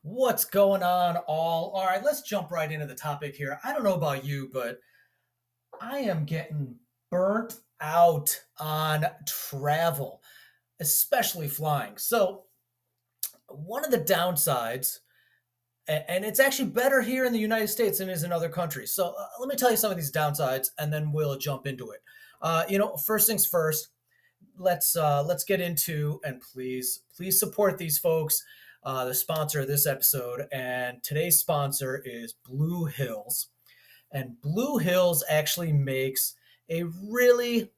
What's going on, all right, let's jump right into the topic here. I don't know about you, but I am getting burnt out on travel, especially flying. So, one of the downsides, and it's actually better here in the United States than it is in other countries. So, let me tell you some of these downsides, and then we'll jump into it. First things first, let's get into, and please support these folks, the sponsor of this episode. And today's sponsor is Blue Hills. And Blue Hills actually makes a really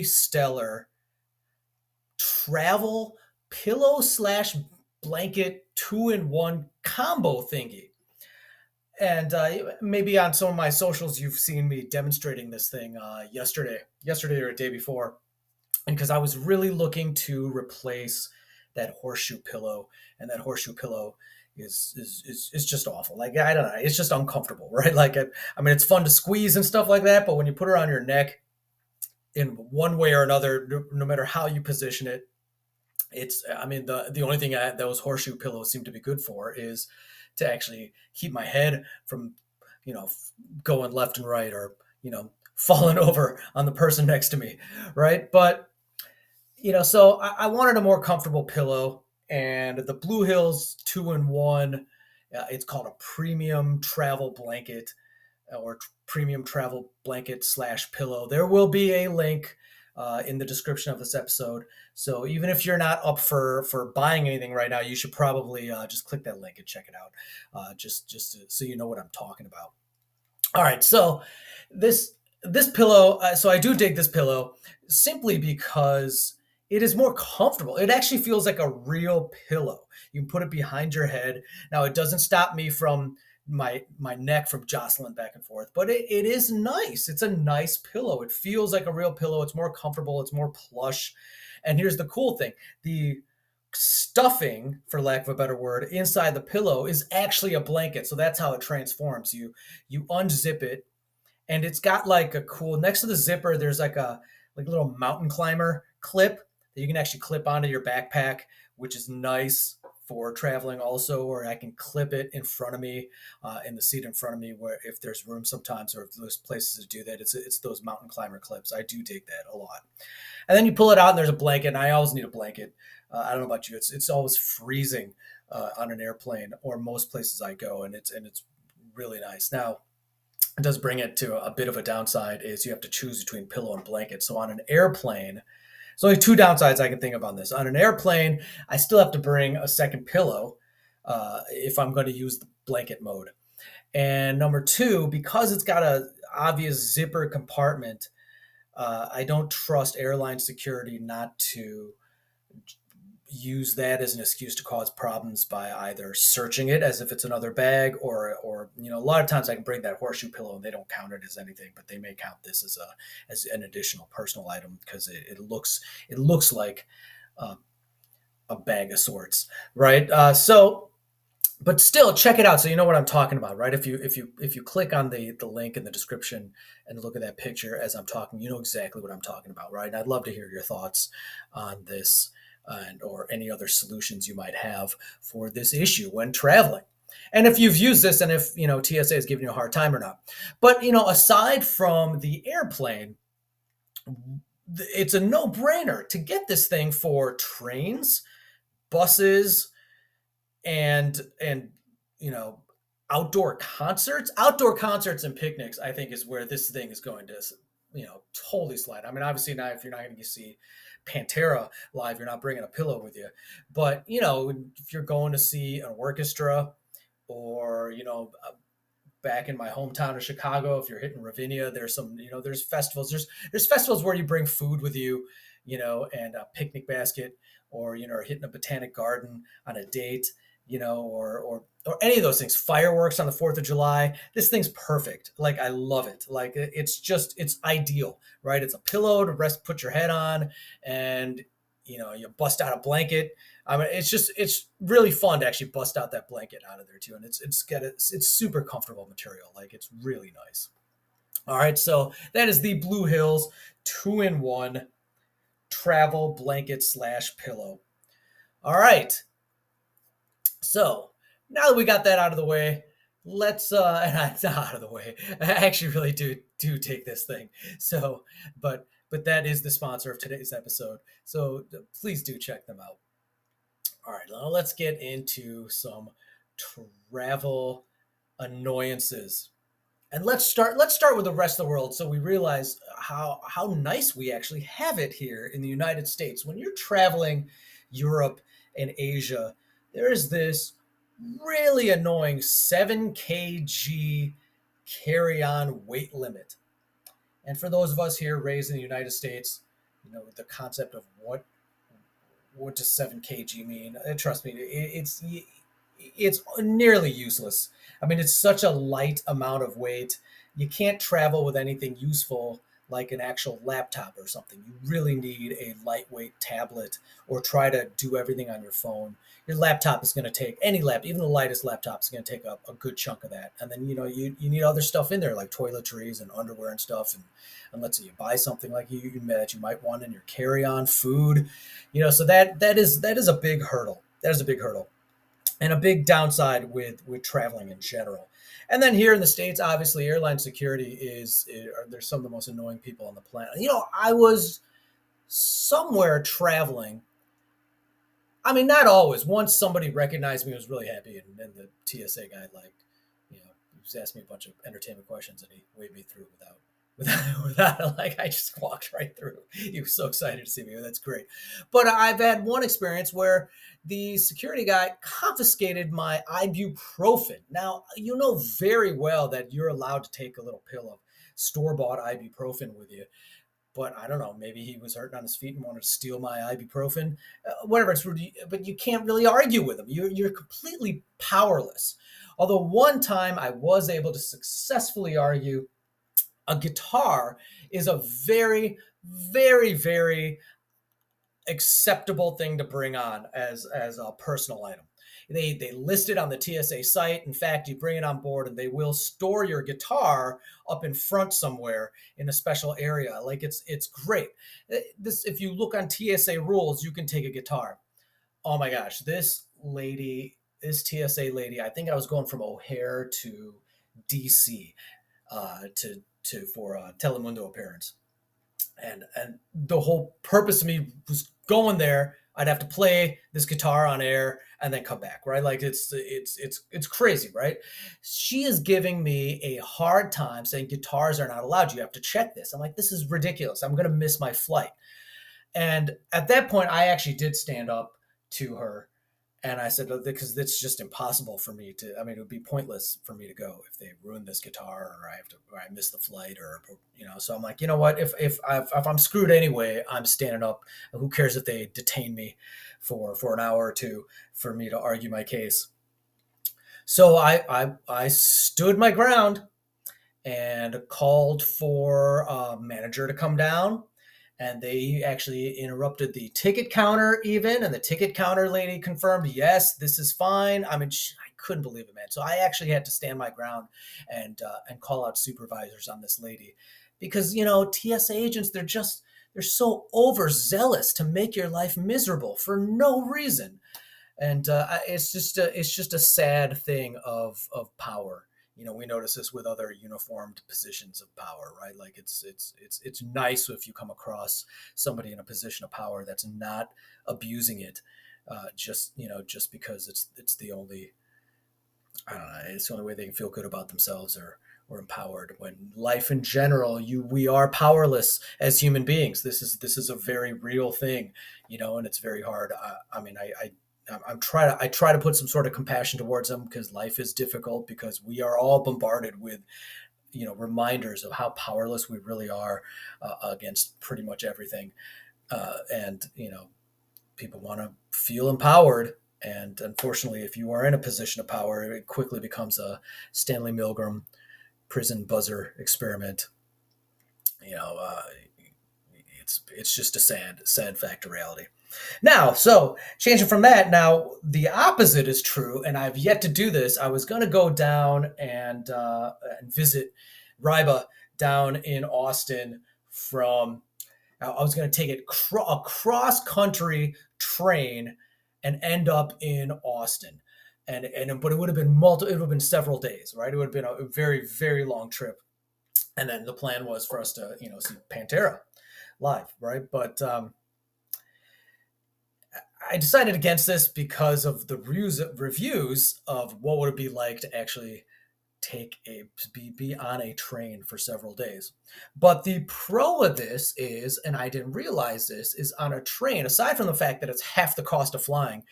stellar travel pillow slash blanket 2-in-1 combo thingy. And maybe on some of my socials, you've seen me demonstrating this thing yesterday or a day before. And because I was really looking to replace that horseshoe pillow, and that horseshoe pillow is just awful. Like, I don't know, it's just uncomfortable, right? Like, I mean, it's fun to squeeze and stuff like that, but when you put it on your neck in one way or another, no matter how you position it, it's, I mean, the only thing those horseshoe pillows seem to be good for is to actually keep my head from, you know, going left and right, or falling over on the person next to me, right? But so I wanted a more comfortable pillow, and the Blue Hills 2-in-1. It's called a premium travel blanket, or premium travel blanket slash pillow. There will be a link in the description of this episode. So even if you're not up for buying anything right now, you should probably just click that link and check it out, so you know what I'm talking about. All right, so this pillow, so I do dig this pillow simply because it is more comfortable. It actually feels like a real pillow. You can put it behind your head. Now, it doesn't stop me from my neck from jostling back and forth, but it is nice. It's a nice pillow. It feels like a real pillow. It's more comfortable. It's more plush. And here's the cool thing: the stuffing, for lack of a better word, inside the pillow is actually a blanket. So that's how it transforms. You unzip it, and it's got like a cool, next to the zipper, there's like a little mountain climber clip that you can actually clip onto your backpack, which is nice for traveling also. Or I can clip it in front of me, in the seat in front of me, where if there's room sometimes, or if there's places to do that, it's those mountain climber clips. I do dig that a lot. And then you pull it out, and there's a blanket, and I always need a blanket. I don't know about you, it's always freezing on an airplane or most places I go, and it's really nice. Now, it does bring it to a bit of a downside, is you have to choose between pillow and blanket. So on an airplane, there's only two downsides I can think of on this. On an airplane, I still have to bring a second pillow if I'm going to use the blanket mode. And number two, because it's got a obvious zipper compartment, I don't trust airline security not to use that as an excuse to cause problems by either searching it as if it's another bag, or a lot of times I can bring that horseshoe pillow and they don't count it as anything, but they may count this as an additional personal item, because it looks like uh, a bag of sorts, right? But still, check it out so you know what I'm talking about, right? If you click on the link in the description and look at that picture as I'm talking, you know exactly what I'm talking about, right? And I'd love to hear your thoughts on this, and or any other solutions you might have for this issue when traveling. And if you've used this, and if TSA is giving you a hard time or not. But aside from the airplane, it's a no-brainer to get this thing for trains, buses, and you know outdoor concerts and picnics. I think is where this thing is going to totally slide. I mean, obviously, not if you're not going to see Pantera live, you're not bringing a pillow with you. But if you're going to see an orchestra, or back in my hometown of Chicago, if you're hitting Ravinia, there's there's festivals. There's festivals where you bring food with you, and a picnic basket, or or hitting a botanic garden on a date, or any of those things. Fireworks on the 4th of July. This thing's perfect. Like, I love it. Like, it's ideal, right? It's a pillow to put your head on, and you bust out a blanket. I mean, it's really fun to actually bust out that blanket out of there too, and it's super comfortable material. Like, it's really nice. All right, so that is the Blue Hills 2-in-1 travel blanket slash pillow. All right, so now that we got that out of the way, let's it's not out of the way. I actually really do take this thing. So, but that is the sponsor of today's episode. So please do check them out. All right, now let's get into some travel annoyances. And let's start with the rest of the world so we realize how nice we actually have it here in the United States. When you're traveling Europe and Asia, there is this really annoying 7 kg carry-on weight limit. And for those of us here raised in the United States, the concept of what does 7 kg mean? Trust me, it's nearly useless. I mean, it's such a light amount of weight. You can't travel with anything useful like an actual laptop or something. You really need a lightweight tablet or try to do everything on your phone. Your laptop is going to take even the lightest laptop is going to take up a good chunk of that. And then, you need other stuff in there like toiletries and underwear and stuff. And let's say you buy something like that you might want in your carry-on food, so that is a big hurdle. That is a big hurdle and a big downside with traveling in general. And then here in the States, obviously, airline security there's some of the most annoying people on the planet. I was somewhere traveling. I mean, not always. Once somebody recognized me, was really happy, and the TSA guy, like, he was asking me a bunch of entertainment questions, and he waved me through without like, I just walked right through. He was so excited to see me. That's great. But I've had one experience where the security guy confiscated my ibuprofen. Now, you know very well that you're allowed to take a little pill of store-bought ibuprofen with you. But I don't know, maybe he was hurting on his feet and wanted to steal my ibuprofen. Whatever, but you can't really argue with him. You're completely powerless. Although one time I was able to successfully argue a guitar is a very, very, very acceptable thing to bring on as a personal item. They list it on the TSA site. In fact, you bring it on board and they will store your guitar up in front somewhere in a special area. Like it's great. If you look on TSA rules, you can take a guitar. Oh my gosh, this TSA lady, I think I was going from O'Hare to DC for a Telemundo appearance. And the whole purpose of me was going there. I'd have to play this guitar on air and then come back, right? Like it's crazy, right? She is giving me a hard time saying guitars are not allowed. You have to check this. I'm like, this is ridiculous. I'm going to miss my flight. And at that point, I actually did stand up to her and I said, because it's just impossible for me to, I mean, it would be pointless for me to go if they ruin this guitar or I miss the flight so I'm like, you know what, if I'm screwed anyway, I'm standing up. Who cares if they detain me for an hour or two for me to argue my case? So I stood my ground and called for a manager to come down, and they actually interrupted the ticket counter even, and the ticket counter lady confirmed, yes, this is fine. I mean, I couldn't believe it, man. So I actually had to stand my ground and call out supervisors on this lady because TSA agents, they're so overzealous to make your life miserable for no reason. And it's just a sad thing of power. We notice this with other uniformed positions of power, right? Like it's nice if you come across somebody in a position of power that's not abusing it, just because it's the only, I don't know, it's the only way they can feel good about themselves or empowered. When life in general, we are powerless as human beings. This is a very real thing, and it's very hard. I mean, I try to put some sort of compassion towards them because life is difficult, because we are all bombarded with reminders of how powerless we really are against pretty much everything, and people want to feel empowered. And unfortunately, if you are in a position of power, it quickly becomes a Stanley Milgram prison buzzer experiment. you know uh, it's just a sad fact of reality. Now, so changing from that, now the opposite is true, and I've yet to do this. I was going to go down and visit Ryba down in Austin. I was going to take a cross country train and end up in Austin. but it would have been it would have been several days, right? It would have been a very, very long trip. And then the plan was for us to, see Pantera live, right? But I decided against this because of the reviews of what would it be like to actually be on a train for several days. But the pro of this is, and I didn't realize this, is on a train, aside from the fact that it's half the cost of flying,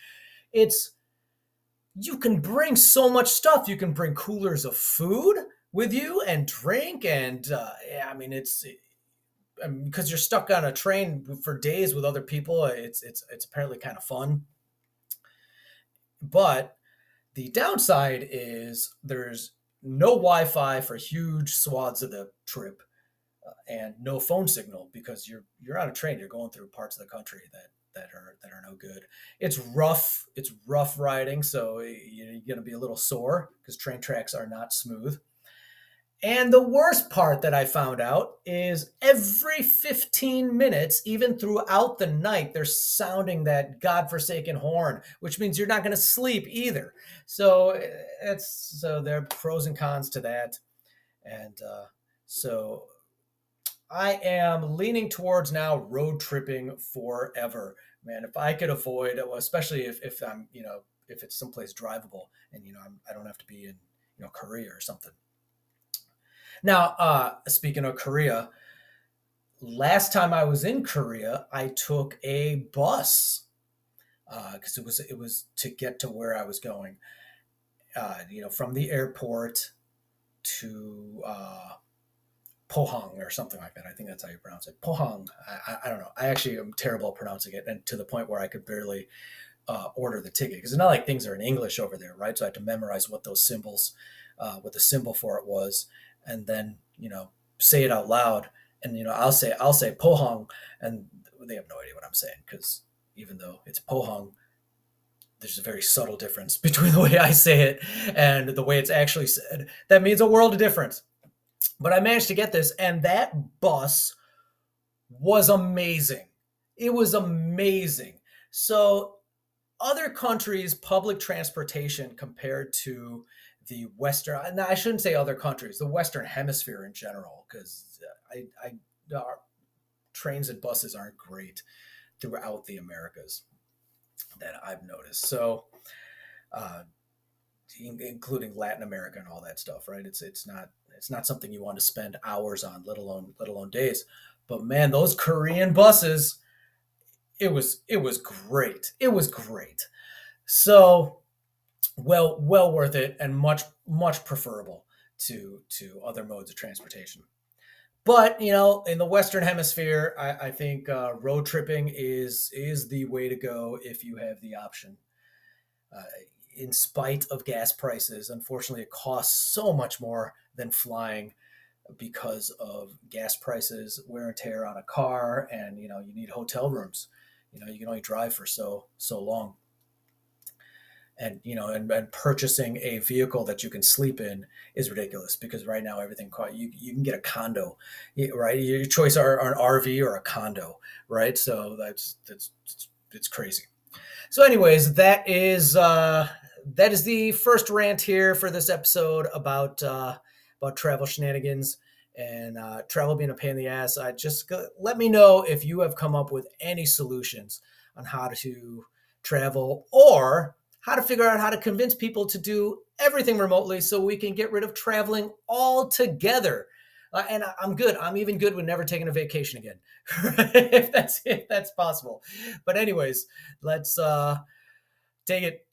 it's you can bring so much stuff. You can bring coolers of food with you and drink, and it's because you're stuck on a train for days with other people. It's apparently kind of fun, but the downside is there's no Wi-Fi for huge swaths of the trip, and no phone signal because you're on a train. You're going through parts of the country that are no good. It's rough. It's rough riding, so you're going to be a little sore because train tracks are not smooth. And the worst part that I found out is every 15 minutes, even throughout the night, they're sounding that godforsaken horn, which means you're not going to sleep either. So there are pros and cons to that. And so I am leaning towards now road tripping forever. Man, if I could avoid, especially if I'm, if it's someplace drivable and, I don't have to be in, Korea or something. Now, speaking of Korea, last time I was in Korea, I took a bus because it was to get to where I was going. From the airport to Pohang or something like that. I think that's how you pronounce it. Pohang. I don't know. I actually am terrible at pronouncing it, and to the point where I could barely order the ticket because it's not like things are in English over there, right? So I had to memorize what those symbols, what the symbol for it was, and then say it out loud. And I'll say Pohang, and they have no idea what I'm saying because even though it's Pohang, there's a very subtle difference between the way I say it and the way it's actually said. That means a world of difference. But I managed to get this, and that bus was amazing. It was amazing. So other countries' public transportation compared to the Western, and I shouldn't say other countries, the Western Hemisphere in general, because our trains and buses aren't great throughout the Americas that I've noticed. So, including Latin America and all that stuff, right? It's not something you want to spend hours on, let alone days. But man, those Korean buses, it was great. It was great. So well worth it, and much preferable to other modes of transportation. But in the Western Hemisphere, I think road tripping is the way to go if you have the option. In spite of gas prices, unfortunately, it costs so much more than flying because of gas prices, wear and tear on a car, and you need hotel rooms. You can only drive for so long. And and purchasing a vehicle that you can sleep in is ridiculous because right now everything you can get a condo, right? Your choice are an RV or a condo, right? So it's crazy. So, anyways, that is the first rant here for this episode about travel shenanigans and travel being a pain in the ass. Let me know if you have come up with any solutions on how to travel or how to figure out how to convince people to do everything remotely so we can get rid of traveling altogether. And I'm good. I'm even good with never taking a vacation again, if that's possible. But anyways, let's take it.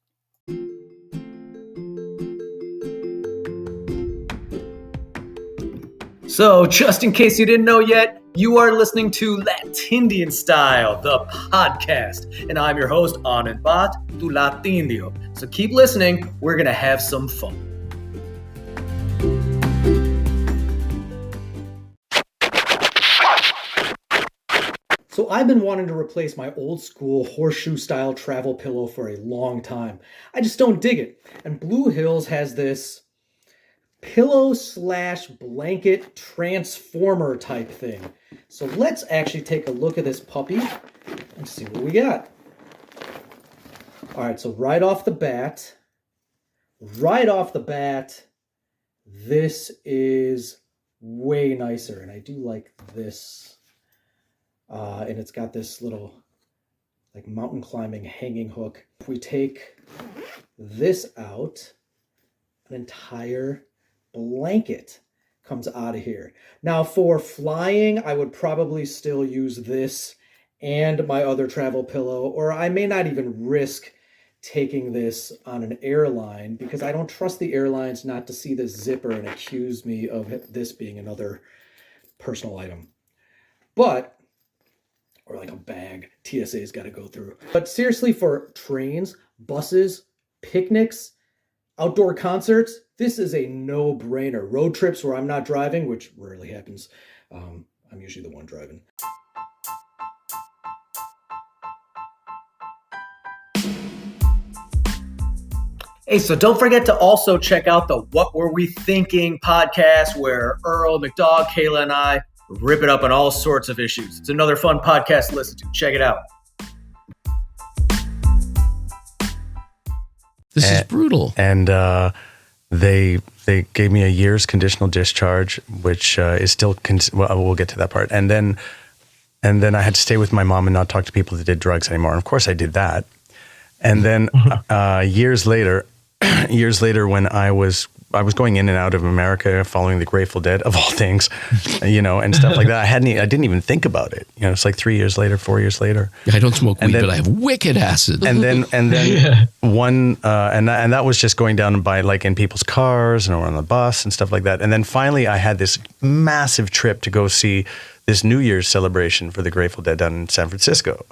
So, just in case you didn't know yet, you are listening to Latindian Style, the podcast. And I'm your host, Anand Bhatt, tu Latindio. So keep listening. We're going to have some fun. So I've been wanting to replace my old school horseshoe style travel pillow for a long time. I just don't dig it. And Blue Hills has this pillow/blanket transformer type thing. So let's actually take a look at this puppy and see what we got. All right, so right off the bat, right off the bat, this is way nicer, and I do like this. And it's got this little like mountain climbing hanging hook. If we take this out, an entire blanket comes out of here. Now for flying, I would probably still use this and my other travel pillow, or I may not even risk taking this on an airline because I don't trust the airlines not to see this zipper and accuse me of this being another personal item. But, or like a bag TSA's got to go through. But seriously, for trains, buses, picnics, outdoor concerts, this is a no-brainer. Road trips where I'm not driving, which rarely happens. I'm usually the one driving. Hey, so don't forget to also check out the What Were We Thinking podcast, where Earl, McDowell, Kayla, and I rip it up on all sorts of issues. It's another fun podcast to listen to. Check it out. This is brutal. And they gave me a year's conditional discharge, which is still well, we'll get to that part. And then I had to stay with my mom and not talk to people that did drugs anymore. And of course, I did that. And then years later, when I was going in and out of America, following the Grateful Dead, of all things, and stuff like that. I didn't even think about it. It's like 3 years later, 4 years later. I don't smoke weed, but I have wicked acid. And then yeah. And that was just going down by like in people's cars and on the bus and stuff like that. And then finally, I had this massive trip to go see this New Year's celebration for the Grateful Dead down in San Francisco.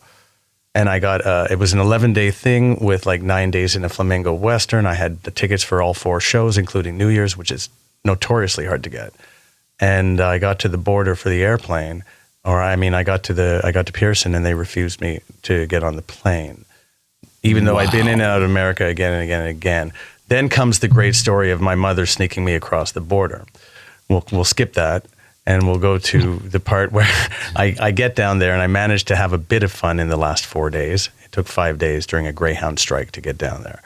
And I got, it was an 11-day thing with like 9 days in a Flamingo Western. I had the tickets for all 4 shows, including New Year's, which is notoriously hard to get. And I got to the border for the airplane, I got to Pearson and they refused me to get on the plane, even though I'd been in and out of America again and again and again. Then comes the great story of my mother sneaking me across the border. We'll skip that. And we'll go to the part where I get down there and I managed to have a bit of fun in the last 4 days. It took 5 days during a Greyhound strike to get down there.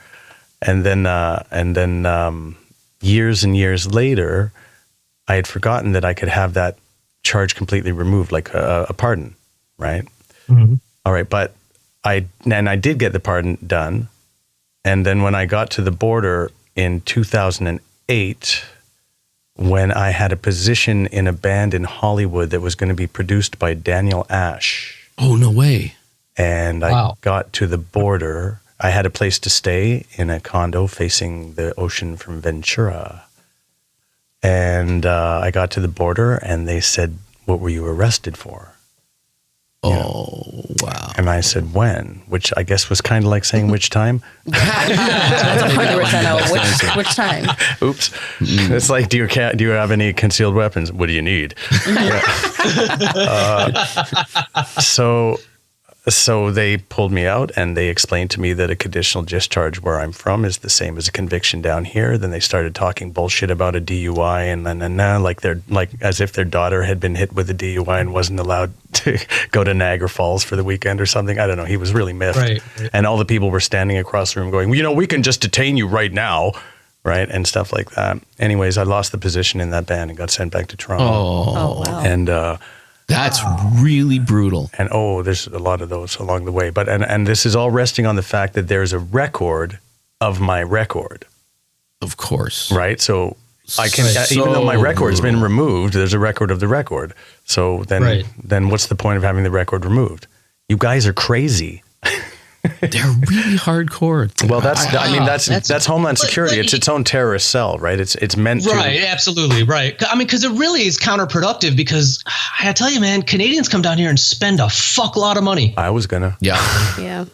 And then years and years later, I had forgotten that I could have that charge completely removed, like a pardon, right? Mm-hmm. All right, but I did get the pardon done. And then when I got to the border in 2008, when I had a position in a band in Hollywood that was going to be produced by Daniel Ash. Oh, no way. And I got to the border. I had a place to stay in a condo facing the ocean from Ventura. And I got to the border and they said, "What were you arrested for?" Oh, wow. And I said, "When?" Which I guess was kind of like saying which time. That's a hard question to know. Which time? Oops. It's like, do you have any concealed weapons? What do you need? So they pulled me out and they explained to me that a conditional discharge where I'm from is the same as a conviction down here. Then they started talking bullshit about a DUI and like as if their daughter had been hit with a DUI and wasn't allowed to go to Niagara Falls for the weekend or something. I don't know. He was really miffed. Right. And all the people were standing across the room going, we can just detain you right now. Right. And stuff like that. Anyways, I lost the position in that band and got sent back to Toronto. Oh wow. And, that's really brutal. And there's a lot of those along the way. But and this is all resting on the fact that there's a record of my record. Of course. Right? So I can even though my record has been removed, there's a record of the record. So then what's the point of having the record removed? You guys are crazy. They're really hardcore. Well, that's Homeland Security. It's its own terrorist cell, right? It's meant to. Right, absolutely, right. I mean, because it really is counterproductive because I tell you, man, Canadians come down here and spend a lot of money. I was going to. Yeah.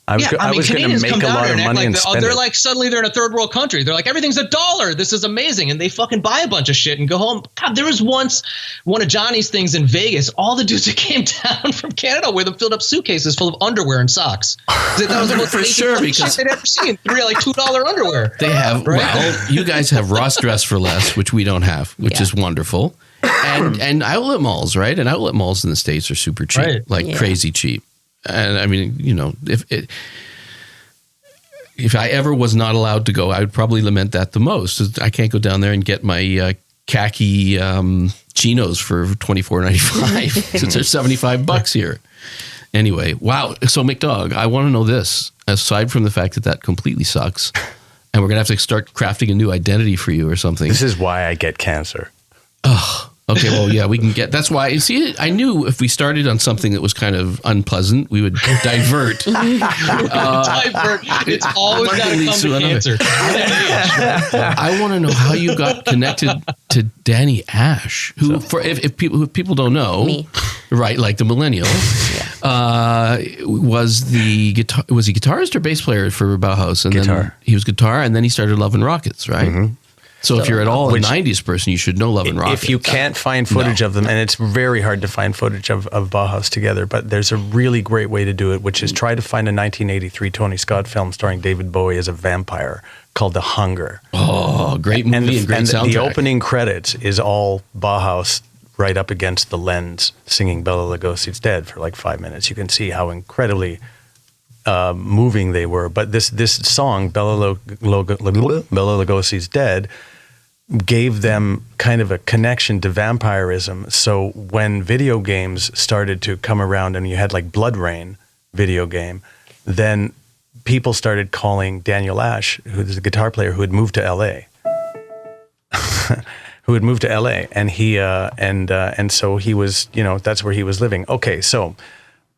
I was going to make a lot of money and spend they're it. like, suddenly they're in a third world country. They're like, everything's $1. This is amazing. And they fucking buy a bunch of shit and go home. God, there was once one of Johnny's things in Vegas. All the dudes that came down from Canada with them filled up suitcases full of underwear and socks. That was the most for sure because they'd ever seen. Like $2 underwear. They have, right? Well, you guys have Ross Dress for Less, which we don't have, which is wonderful. And outlet malls, right? And outlet malls in the States are super cheap, crazy cheap. And I mean, if I ever was not allowed to go, I would probably lament that the most. I can't go down there and get my khaki chinos for $24.95 since they're $75 here. Anyway, wow. So McDog, I want to know this. Aside from the fact that completely sucks, and we're gonna have to start crafting a new identity for you or something. This is why I get cancer. Oh, okay. Well, yeah, we can get. That's why. You see, I knew if we started on something that was kind of unpleasant, we would divert. Divert. It's always got to come to cancer. I want to know how you got connected to Danny Ash, who, if people don't know, Me. right? Like the millennial, was he guitarist or bass player for Bauhaus? And Guitar. then he was guitar, and then he started Love and Rockets, right? Mm-hmm. So if you're at all a 90s person, you should know Love and Rockets. If you can't find footage of them, and it's very hard to find footage of Bauhaus together, but there's a really great way to do it, which is try to find a 1983 Tony Scott film starring David Bowie as a vampire called The Hunger. Oh, great movie and great soundtrack. The opening credits is all Bauhaus right up against the lens singing Bela Lugosi's Dead for like 5 minutes. You can see how incredibly moving they were. But this song, Bela Lugosi's Dead, gave them kind of a connection to vampirism. So when video games started to come around and you had like Blood Rain video game, then people started calling Daniel Ash, who's a guitar player who had moved to LA, and he and so he was, that's where he was living. Okay, so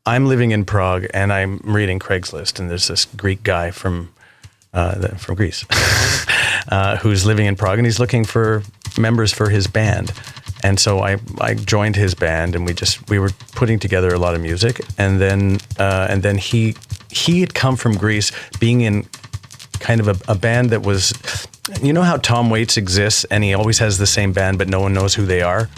I'm living in Prague and I'm reading Craigslist, and there's this Greek guy from Greece who's living in Prague, and he's looking for members for his band. And so I joined his band, and we were putting together a lot of music. And then he had come from Greece, being in kind of a band that was, you know how Tom Waits exists and he always has the same band, but no one knows who they are.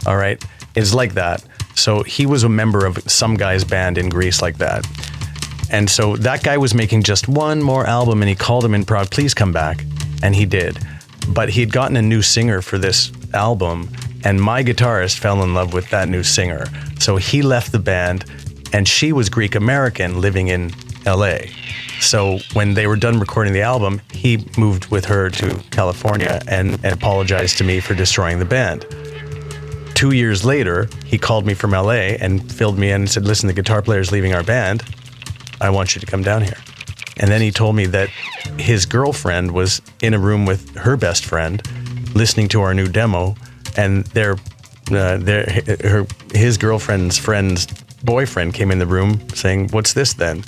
All right. It's like that. So he was a member of some guy's band in Greece like that. And so that guy was making just one more album, and he called him in Prague, please come back. And he did. But he had gotten a new singer for this album, and my guitarist fell in love with that new singer. So he left the band, and she was Greek American living in LA. So when they were done recording the album, he moved with her to California and apologized to me for destroying the band. 2 years later, he called me from LA and filled me in and said, listen, the guitar player's leaving our band. I want you to come down here. And then he told me that his girlfriend was in a room with her best friend listening to our new demo, and his girlfriend's friend's boyfriend came in the room saying, what's this then?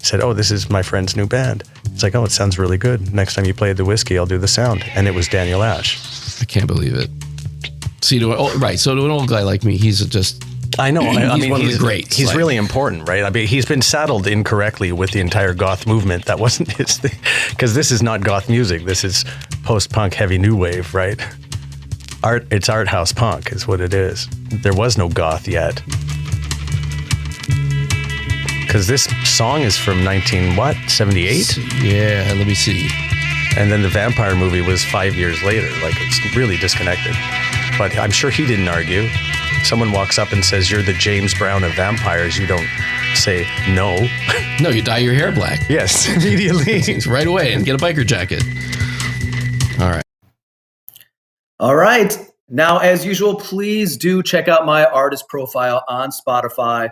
He said, oh, this is my friend's new band. It's like, oh, it sounds really good. Next time you play the whiskey, I'll do the sound. And it was Daniel Ash. I can't believe it. See, so to an old guy like me, he's just... I know. I mean, one of the greats. He's really important, right? I mean, he's been saddled incorrectly with the entire goth movement. That wasn't his thing, because this is not goth music. This is post-punk, heavy new wave, right? It's art house punk is what it is. There was no goth yet, because this song is from 78? Yeah, let me see. And then the vampire movie was 5 years later. Like, it's really disconnected. But I'm sure he didn't argue. Someone walks up and says, you're the James Brown of vampires. You don't say no. No, you dye your hair black. Yes, immediately. Right away, and get a biker jacket. All right. All right. Now, as usual, please do check out my artist profile on Spotify.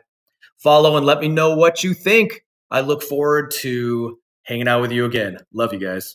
Follow and let me know what you think. I look forward to hanging out with you again. Love you guys.